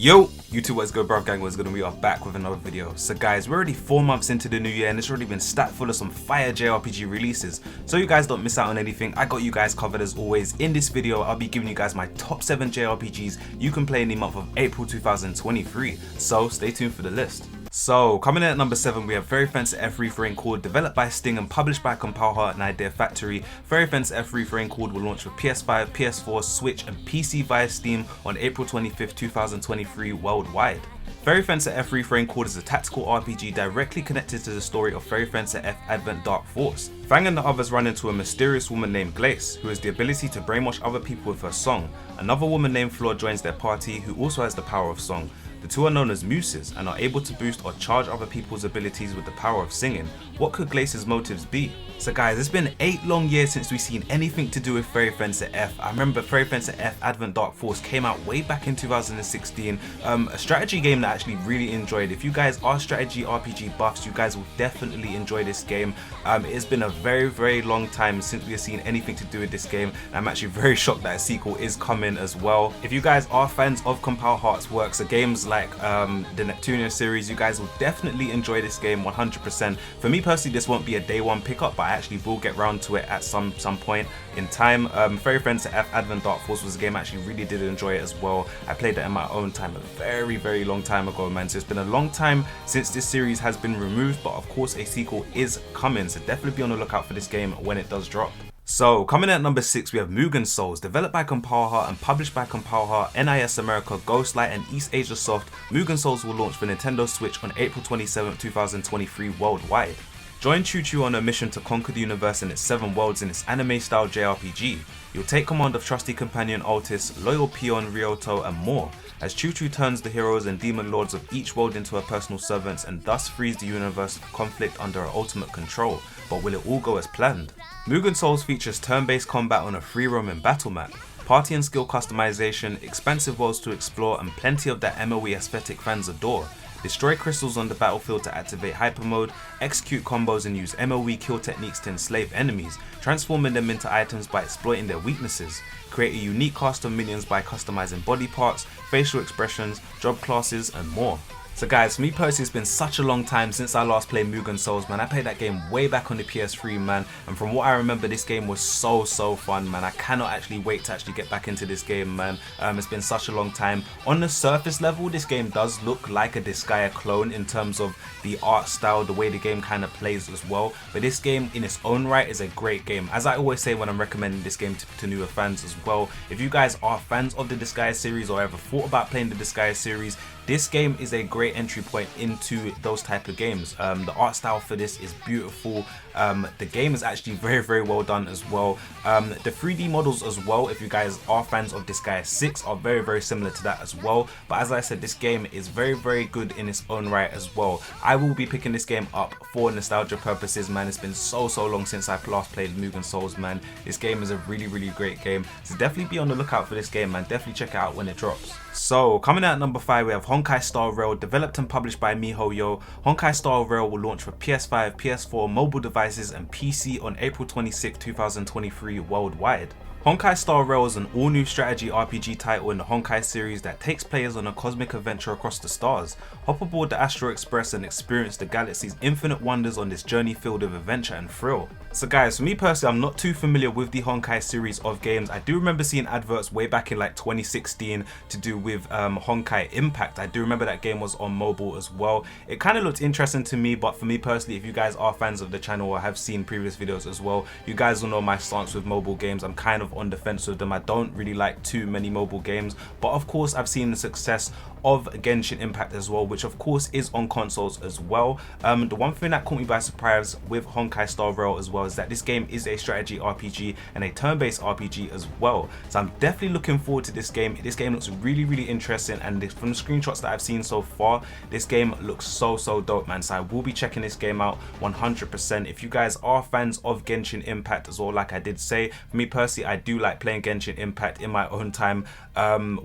Yo, YouTube, what's good, bruv gang? What's good? And we are back with another video. So guys, we're already 4 months into the new year and it's already been stacked full of some fire JRPG releases. So you guys don't miss out on anything. I got you guys covered as always. In this video, I'll be giving you guys my top 7 JRPGs you can play in the month of April 2023. So stay tuned for the list. So, coming in at number 7, we have Very Fancy F Refrain Chord, developed by Sting and published by Compile Heart and Idea Factory. Very Fancy F Refrain Chord will launch for PS5, PS4, Switch and PC via Steam on April 25th, 2023 worldwide. Very Fancy F Refrain Chord is a tactical RPG directly connected to the story of Very Fancy F Advent Dark Force. Fang and the others run into a mysterious woman named Glace, who has the ability to brainwash other people with her song. Another woman named Flor joins their party, who also has the power of song. The two are known as muses and are able to boost or charge other people's abilities with the power of singing. What could Glace's motives be? So guys, it's been 8 long years since we've seen anything to do with Very Fancy F. I remember Very Fancy F Advent Dark Force came out way back in 2016. A strategy game that I actually really enjoyed. If you guys are strategy RPG buffs, you guys will definitely enjoy this game. It's been a very long time since we have seen anything to do with this game. And I'm actually very shocked that a sequel is coming as well. If you guys are fans of Compile Heart's works, so games like the Neptunia series, you guys will definitely enjoy this game 100%. For me personally, this won't be a day one pickup, but I actually will get round to it at some point in time. Very Fancy F Advent Dark Force was a game I actually really did enjoy it as well. I played it in my own time a very long time ago, man. So it's been a long time since this series has been removed, but of course a sequel is coming, so definitely be on the lookout for this game when it does drop. So, coming in at number 6, we have Mugen Souls, developed by Compile Heart and published by Compile Heart, NIS America, Ghostlight and East Asia Soft. Mugen Souls will launch for Nintendo Switch on April 27, 2023 worldwide. Join Choo Choo on a mission to conquer the universe and its 7 worlds in this anime-style JRPG. You'll take command of trusty companion Altis, loyal peon Ryoto and more, as Choo Choo turns the heroes and demon lords of each world into her personal servants and thus frees the universe of conflict under her ultimate control. But will it all go as planned? Mugen Souls features turn-based combat on a free roaming battle map, party and skill customization, expansive worlds to explore and plenty of that MOE aesthetic fans adore. Destroy crystals on the battlefield to activate hyper mode, execute combos and use MOE kill techniques to enslave enemies, transforming them into items by exploiting their weaknesses. Create a unique cast of minions by customizing body parts, facial expressions, job classes and more. So guys, for me personally, it's been such a long time since I last played Mugen Souls, man. I played that game way back on the PS3, man. And from what I remember, this game was so fun, man. I cannot actually wait to actually get back into this game, man. It's been such a long time. On the surface level, this game does look like a Disgaea clone in terms of the art style, the way the game kind of plays as well. But this game in its own right is a great game. As I always say when I'm recommending this game to newer fans as well, if you guys are fans of the Disgaea series or ever thought about playing the Disgaea series, this game is a great entry point into those type of games. The art style for this is beautiful. The game is actually very well done as well. The 3D models as well, if you guys are fans of Disgaea 6, are very similar to that as well. But as I said, this game is very good in its own right as well. I will be picking this game up for nostalgia purposes, man. It's been so long since I last played Mugen Souls, man. This game is a really great game. So definitely be on the lookout for this game, man. Definitely check it out when it drops. So, coming out at number 5, we have Honkai Star Rail, developed and published by MiHoYo. Honkai Star Rail will launch for PS5, PS4, mobile devices and PC on April 26, 2023 worldwide. Honkai Star Rail is an all-new strategy RPG title in the Honkai series that takes players on a cosmic adventure across the stars. Hop aboard the Astral Express and experience the galaxy's infinite wonders on this journey filled with adventure and thrill. So guys, for me personally, I'm not too familiar with the Honkai series of games. I do remember seeing adverts way back in like 2016 to do with Honkai Impact. I do remember that game was on mobile as well. It kind of looked interesting to me, but for me personally, if you guys are fans of the channel or have seen previous videos as well, you guys will know my stance with mobile games. I'm kind of on the fence with them. I don't really like too many mobile games, but of course I've seen the success of Genshin Impact as well, which of course is on consoles as well. The one thing that caught me by surprise with Honkai Star Rail as well is that this game is a strategy RPG and a turn-based RPG as well. So I'm definitely looking forward to this game. This game looks really interesting, and from the screenshots that I've seen so far, this game looks so dope, man. So I will be checking this game out 100%. If you guys are fans of Genshin Impact as well, like I did say, for me personally, I do like playing Genshin Impact in my own time.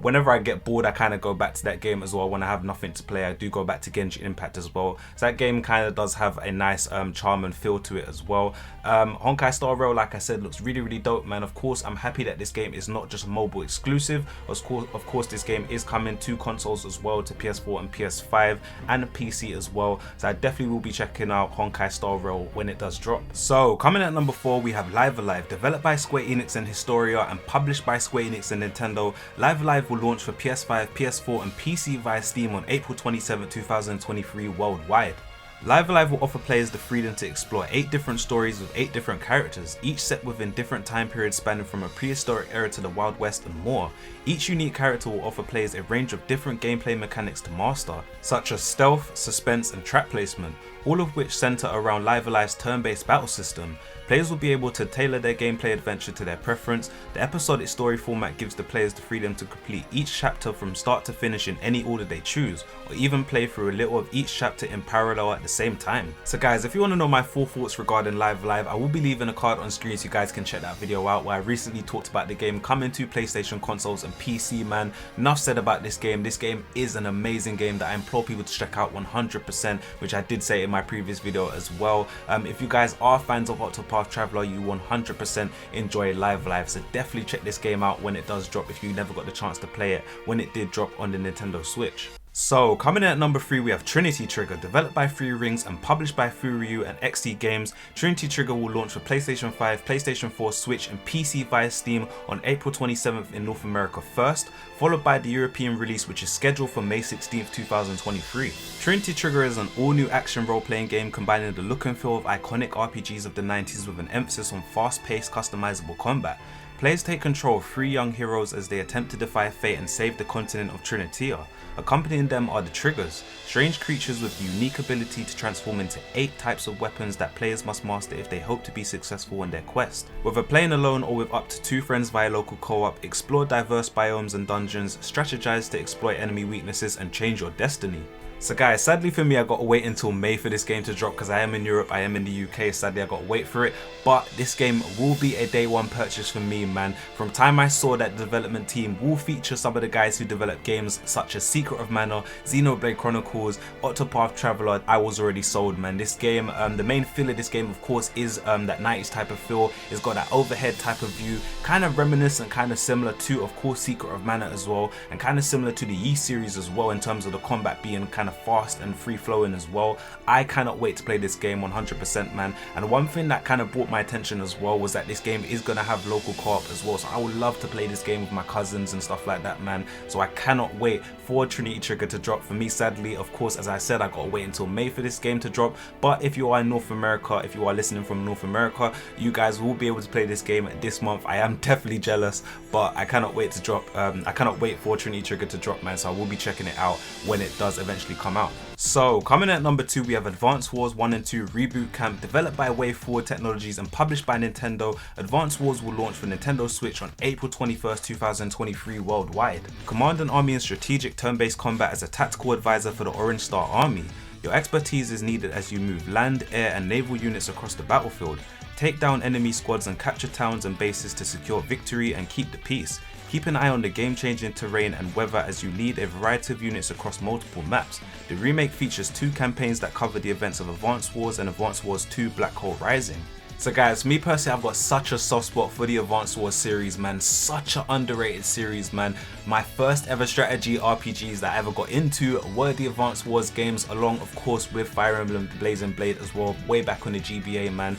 Whenever I get bored, I kind of go back to that game as well. When I have nothing to play, I do go back to Genshin Impact as well. So that game kind of does have a nice charm and feel to it as well. Honkai Star Rail, like I said, looks really dope, man. Of course, I'm happy that this game is not just mobile exclusive. Of course, this game is coming to consoles as well, to PS4 and PS5 and PC as well. So I definitely will be checking out Honkai Star Rail when it does drop. So coming at number 4, we have Live Alive, developed by Square Enix and Historia and published by Square Enix and Nintendo. Live Alive will launch for PS5, PS4 and PC via Steam on April 27, 2023 worldwide. Live Alive will offer players the freedom to explore 8 different stories with 8 different characters, each set within different time periods spanning from a prehistoric era to the Wild West and more. Each unique character will offer players a range of different gameplay mechanics to master, such as stealth, suspense and trap placement, all of which center around Live Alive's turn-based battle system. Players will be able to tailor their gameplay adventure to their preference. The episodic story format gives the players the freedom to complete each chapter from start to finish in any order they choose, or even play through a little of each chapter in parallel at the same time. So guys, if you want to know my full thoughts regarding Live Alive, I will be leaving a card on screen so you guys can check that video out, where I recently talked about the game coming to PlayStation consoles and PC, man. Enough said about this game. This game is an amazing game that I implore people to check out 100%, which I did say in my previous video as well. If you guys are fans of Octopath Traveler, you 100% enjoy Live Alive, so definitely check this game out when it does drop if you never got the chance to play it when it did drop on the Nintendo Switch. So coming in at number 3, we have Trinity Trigger, developed by Three Rings and published by Furyu and XD Games. Trinity Trigger will launch for PlayStation 5, PlayStation 4, Switch and PC via Steam on April 27th in North America first, followed by the European release, which is scheduled for May 16th, 2023. Trinity Trigger is an all-new action role-playing game combining the look and feel of iconic RPGs of the 90s with an emphasis on fast-paced, customizable combat. Players take control of 3 young heroes as they attempt to defy fate and save the continent of Trinitia. Accompanying them are the Triggers, strange creatures with the unique ability to transform into 8 types of weapons that players must master if they hope to be successful in their quest. Whether playing alone or with up to 2 friends via local co-op, explore diverse biomes and dungeons, strategize to exploit enemy weaknesses and change your destiny. So guys, sadly for me, I gotta wait until May for this game to drop because I am in Europe, I am in the UK, sadly I gotta wait for it. But this game will be a day one purchase for me, man. From time I saw that the development team will feature some of the guys who develop games such as Secret of Mana, Xenoblade Chronicles, Octopath Traveler, I was already sold, man. This game, the main feel of this game of course is that 90s type of feel. It's got that overhead type of view, kind of reminiscent, kind of similar to of course Secret of Mana as well, and kind of similar to the Yi series as well in terms of the combat being kind of fast and free flowing as well. I cannot wait to play this game 100%, man. And one thing that kind of brought my attention as well was that this game is going to have local co-op as well, so I would love to play this game with my cousins and stuff like that, man. So I cannot wait for Trinity Trigger to drop. For me, sadly, of course, as I said, I gotta wait until May for this game to drop. But if you are in North America, if you are listening from North America, you guys will be able to play this game this month. I am definitely jealous, but I cannot wait to drop. I cannot wait for Trinity Trigger to drop, man. So I will be checking it out when it does eventually come out. So coming at number 2, we have Advance Wars 1 and 2 Reboot Camp, developed by Way Forward Technologies and published by Nintendo. Advance Wars will launch for Nintendo Switch on April 21st, 2023 worldwide. Command an army in strategic turn-based combat as a tactical advisor for the Orange Star Army. Your expertise is needed as you move land, air and naval units across the battlefield. Take down enemy squads and capture towns and bases to secure victory and keep the peace. Keep an eye on the game-changing terrain and weather as you lead a variety of units across multiple maps. The remake features 2 campaigns that cover the events of Advance Wars and Advance Wars 2 Black Hole Rising. So guys, me personally, I've got such a soft spot for the Advance Wars series, man. Such an underrated series, man. My first ever strategy RPGs that I ever got into were the Advance Wars games, along of course with Fire Emblem The Blazing Blade as well, way back on the GBA, man.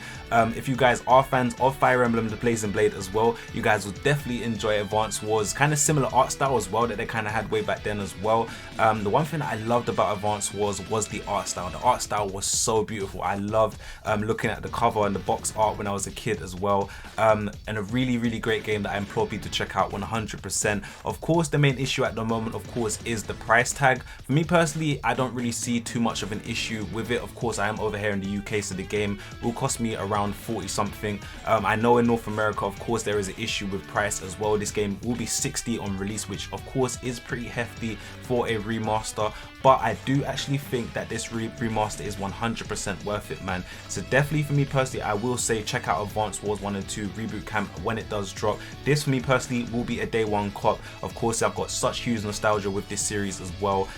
If you guys are fans of Fire Emblem The Blazing Blade as well, you guys will definitely enjoy Advance Wars. Kind of similar art style as well that they kind of had way back then as well. The one thing that I loved about Advance Wars was the art style. The art style was so beautiful. I loved looking at the cover and the box art when I was a kid as well, and a really great game that I implore people to check out 100%. Of course, the main issue at the moment of course is the price tag. For me personally, I don't really see too much of an issue with it. Of course, I am over here in the UK, so the game will cost me around 40 something. I know in North America of course there is an issue with price as well. This game will be 60 on release, which of course is pretty hefty for a remaster, but I do actually think that this remaster is 100% worth it, man. So definitely for me personally, I will say check out Advance Wars 1 and 2 Reboot Camp when it does drop. This for me personally will be a day one cop. Of course, I've got such huge nostalgia with this series as well.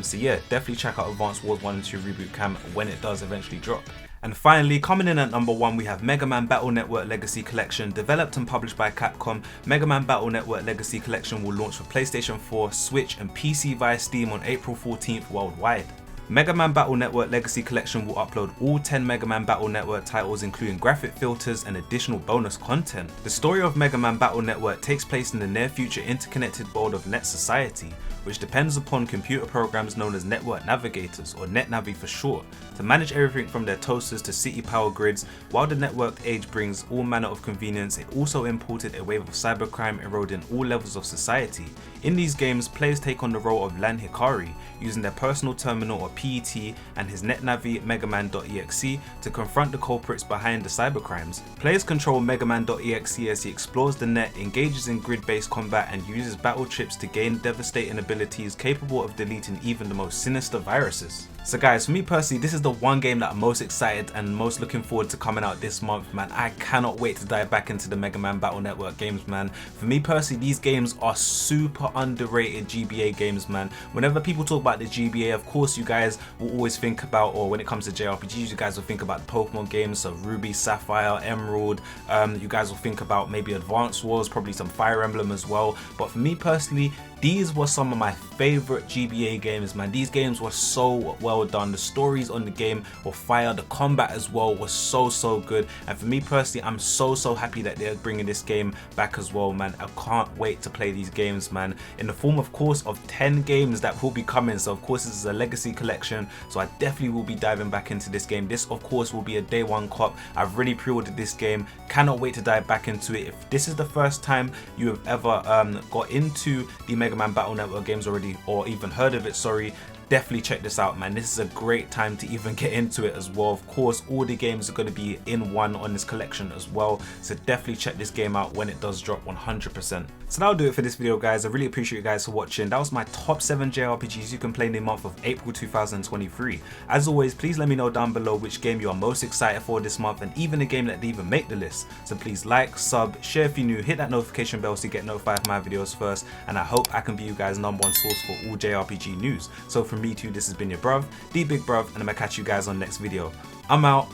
So yeah, definitely check out Advance Wars 1 and 2 Reboot Camp when it does eventually drop. And finally, coming in at number 1, we have Megaman Battle Network Legacy Collection. Developed and published by Capcom, Megaman Battle Network Legacy Collection will launch for PlayStation 4, Switch and PC via Steam on April 14th worldwide. Megaman Battle Network Legacy Collection will upload all 10 Megaman Battle Network titles, including graphic filters and additional bonus content. The story of Megaman Battle Network takes place in the near future interconnected world of Net Society, which depends upon computer programs known as network navigators, or NetNavi for short, to manage everything from their toasters to city power grids. While the networked age brings all manner of convenience, it also imported a wave of cybercrime eroding all levels of society. In these games, players take on the role of Lan Hikari, using their personal terminal or PET and his NetNavi Megaman.exe to confront the culprits behind the cybercrimes. Players control Megaman.exe as he explores the net, engages in grid-based combat and uses battle chips to gain devastating abilities capable of deleting even the most sinister viruses. So guys, for me personally, this is the one game that I'm most excited and most looking forward to coming out this month, man. I cannot wait to dive back into the Mega Man Battle Network games, man. For me personally, these games are super underrated GBA games, man. Whenever people talk about the GBA, of course you guys will always think about, or when it comes to JRPGs, you guys will think about the Pokemon games, so Ruby, Sapphire, Emerald. You guys will think about maybe Advance Wars, probably some Fire Emblem as well. But for me personally, these were some of my favorite GBA games, man. These games were so well done. The stories on the game were fire. The combat as well was so good. And for me personally, I'm so happy that they're bringing this game back as well, man. I can't wait to play these games, man, in the form, of course, of 10 games that will be coming. So of course, this is a legacy collection, so I definitely will be diving back into this game. This of course will be a day one cop. I've really pre-ordered this game, cannot wait to dive back into it. If this is the first time you have ever got into the Mega Man Battle Network games already, or even heard of it, sorry, definitely check this out, man. This is a great time to even get into it as well. Of course, all the games are going to be in one on this collection as well, so definitely check this game out when it does drop 100%. So that'll do it for this video, guys. I really appreciate you guys for watching. That was my top 7 JRPGs you can play in the month of April 2023. As always, please let me know down below which game you are most excited for this month, and even a game that didn't even make the list. So please like, sub, share if you're new, hit that notification bell so you get notified of my videos first, and I hope I can be you guys' #1 source for all JRPG news. So from me too, this has been your bruv, the big bruv, and I'm gonna catch you guys on the next video. I'm out.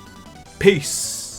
Peace.